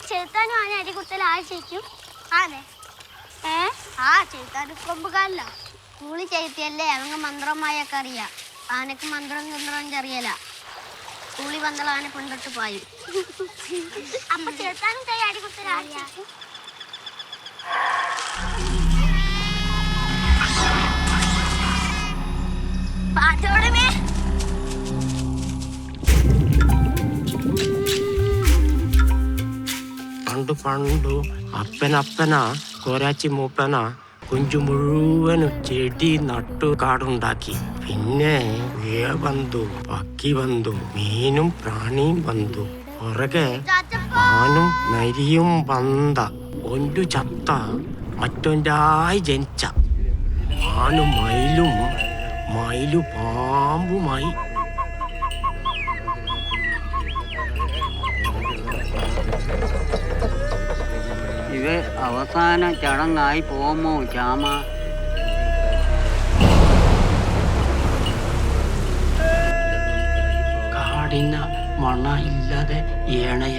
ചെറുത്താനും ആന അടികുത്തൽ ആശയിക്കും ആനെ ചെറുത്താനും കൊമ്പുകാരല്ല കൂളി ചെയ്ത്തിയല്ലേ അവങ്ങ മന്ത്രമായൊക്കെ അറിയാം ആനക്ക് മന്ത്രം ചെറിയല കൂളി വന്നാൽ ആന കൊണ്ടിട്ട് പായും അപ്പൊ ചെറുത്താനും കൈ അടികുത്തൽ ആശയിക്കും പാട്ടോടമേ പണ്ടു അപ്പന കോരാച്ചി മൂപ്പന കുഞ്ചു മുഴുവനും ചെടി നട്ടു കാടുണ്ടാക്കി പിന്നെ വന്നു പക്കി വന്നു മീനും പ്രാണിയും വന്നു പുറകെ ആനും നരിയും വന്ന ഒന്നു ചത്ത മറ്റൊന്നായി ജനിച്ച ആനും മയിലു പാമ്പുമായി ഇവ അവസാന ചടങ്ങായി പോമോ ചാമ കാടിന മണ ഇല്ലാതെ ഏണയ